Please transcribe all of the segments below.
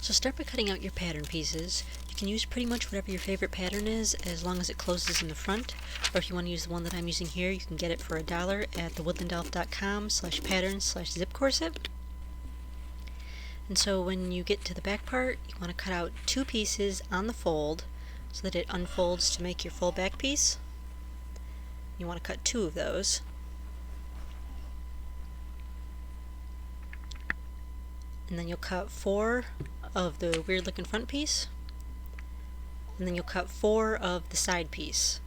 So start by cutting out your pattern pieces. You can use pretty much whatever your favorite pattern is as long as it closes in the front, or if you want to use the one that I'm using here, you can get it for $1 at thewoodlandelf.com/pattern/zip corset. And so when you get to the back part, you want to cut out 2 pieces on the fold so that it unfolds to make your full back piece. You want to cut 2 of those. And then you'll cut 4 of the weird looking front piece, and then you'll cut 4 of the side piece.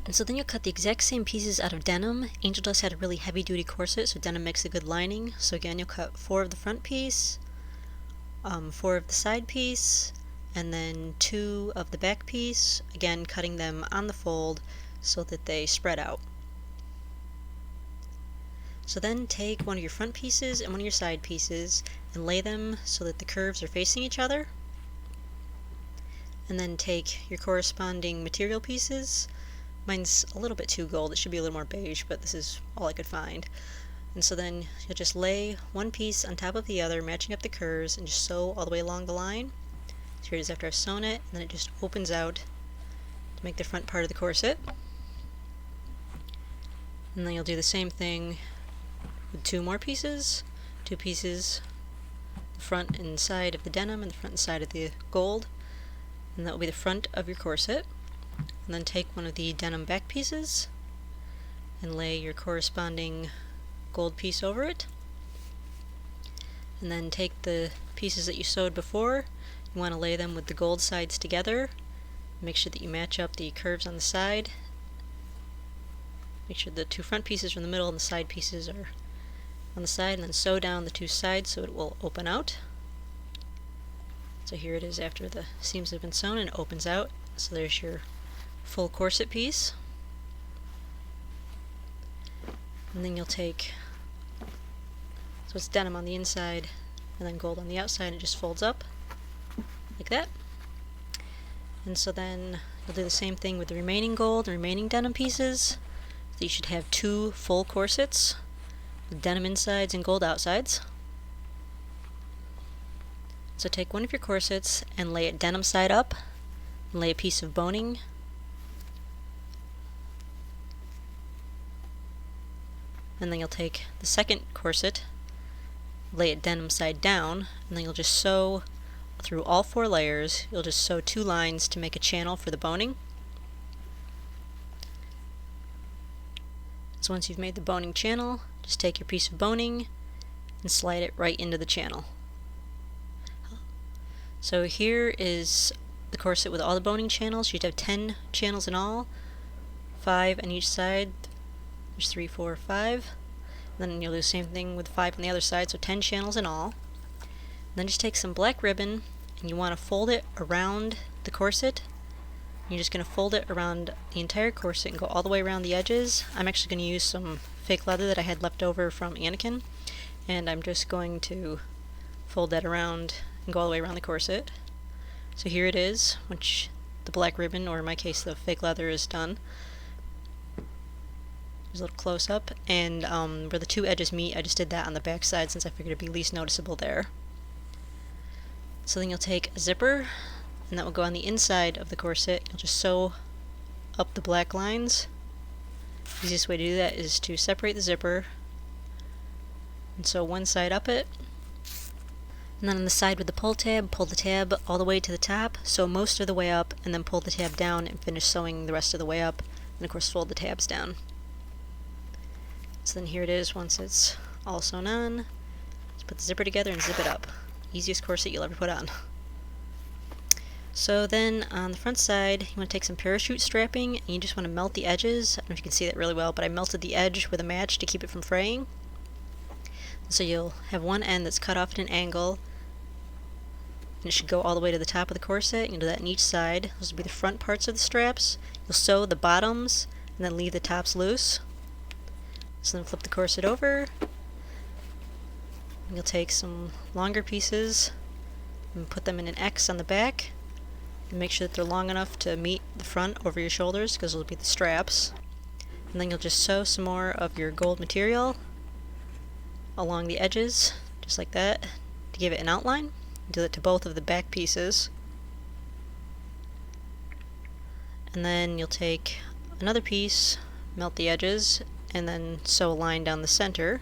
And so then you'll cut the exact same pieces out of denim. Angel Dust had a really heavy duty corset, so denim makes a good lining. So again, you'll cut 4 of the front piece, 4 of the side piece, and then 2 of the back piece, again cutting them on the fold so that they spread out. So then take one of your front pieces and one of your side pieces and lay them so that the curves are facing each other. And then take your corresponding material pieces. Mine's a little bit too gold, it should be a little more beige, but this is all I could find. And so then you'll just lay one piece on top of the other, matching up the curves, and just sew all the way along the line. So here it is after I've sewn it, and then it just opens out to make the front part of the corset. And then you'll do the same thing with 2 more pieces, 2 pieces, the front and side of the denim and the front and side of the gold, and that will be the front of your corset. And then take one of the denim back pieces and lay your corresponding gold piece over it. And then take the pieces that you sewed before, you want to lay them with the gold sides together. Make sure that you match up the curves on the side. Make sure the 2 front pieces are in the middle and the side pieces are on the side, and then sew down the 2 sides so it will open out. So here it is after the seams have been sewn, and it opens out. So there's your full corset piece. And then you'll take, so it's denim on the inside and then gold on the outside, and it just folds up like that. And so then you'll do the same thing with the remaining gold, the remaining denim pieces. So you should have 2 full corsets with denim insides and gold outsides. So take one of your corsets and lay it denim side up, and lay a piece of boning. And then you'll take the second corset, lay it denim side down, and then you'll just sew through all 4 layers. You'll just sew 2 lines to make a channel for the boning. So once you've made the boning channel, just take your piece of boning and slide it right into the channel. So here is the corset with all the boning channels. You'd have 10 channels in all, 5 on each side. There's 3, 4, 5. And then you'll do the same thing with 5 on the other side, so 10 channels in all. And then just take some black ribbon, and you want to fold it around the corset. You're just going to fold it around the entire corset and go all the way around the edges. I'm actually going to use some fake leather that I had left over from Anakin, and I'm just going to fold that around and go all the way around the corset. So here it is, which the black ribbon, or in my case the fake leather, is done. There's a little close up, and where the 2 edges meet, I just did that on the back side since I figured it'd be least noticeable there. So then you'll take a zipper, and that will go on the inside of the corset. You'll just sew up the black lines. The easiest way to do that is to separate the zipper and sew one side up it, and then on the side with the pull the tab all the way to the top, sew most of the way up, and then pull the tab down and finish sewing the rest of the way up, and of course fold the tabs down. So then here it is once it's all sewn on. Just put the zipper together and zip it up. Easiest corset you'll ever put on. So then on the front side, you want to take some parachute strapping, and you just want to melt the edges. I don't know if you can see that really well, but I melted the edge with a match to keep it from fraying. So you'll have one end that's cut off at an angle, and it should go all the way to the top of the corset. You can do that on each side. Those will be the front parts of the straps. You'll sew the bottoms and then leave the tops loose. So then flip the corset over. You'll take some longer pieces and put them in an X on the back. And make sure that they're long enough to meet the front over your shoulders, because those will be the straps. And then you'll just sew some more of your gold material along the edges, just like that, to give it an outline. Do it to both of the back pieces. And then you'll take another piece, melt the edges, and then sew a line down the center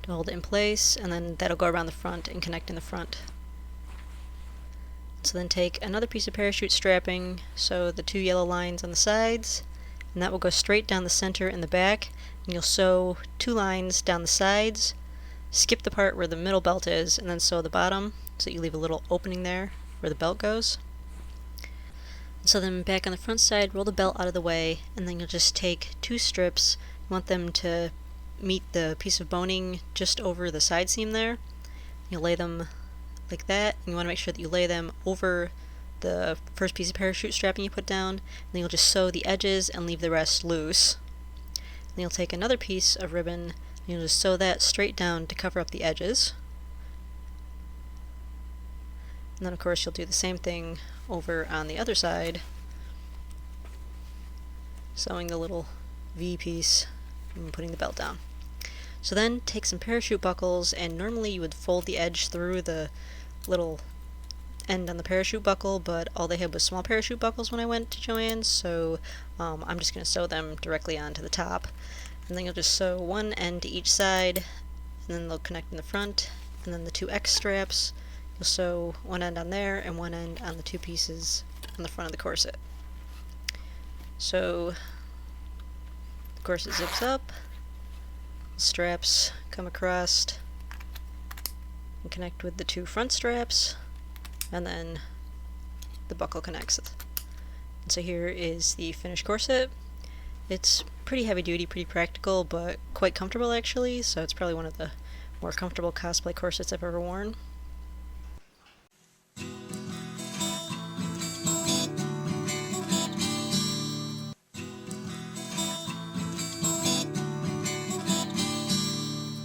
to hold it in place, and then that'll go around the front and connect in the front. So then take another piece of parachute strapping, sew the 2 yellow lines on the sides, and that will go straight down the center and the back, and you'll sew 2 lines down the sides, skip the part where the middle belt is, and then sew the bottom so that you leave a little opening there where the belt goes. So then back on the front side, roll the belt out of the way, and then you'll just take 2 strips. You want them to meet the piece of boning just over the side seam there. You'll lay them like that, and you want to make sure that you lay them over the first piece of parachute strapping you put down, and then you'll just sew the edges and leave the rest loose. Then you'll take another piece of ribbon, and you'll just sew that straight down to cover up the edges. And then of course you'll do the same thing over on the other side, sewing the little V piece and putting the belt down. So then take some parachute buckles, and normally you would fold the edge through the little end on the parachute buckle, but all they had was small parachute buckles when I went to Joann's, so I'm just going to sew them directly onto the top. And then you'll just sew one end to each side, and then they'll connect in the front, and then the 2 X straps, you'll sew one end on there and one end on the 2 pieces on the front of the corset. So the corset zips up, the straps come across and connect with the 2 front straps, and then the buckle connects. And so here is the finished corset. It's pretty heavy duty, pretty practical, but quite comfortable actually, so it's probably one of the more comfortable cosplay corsets I've ever worn.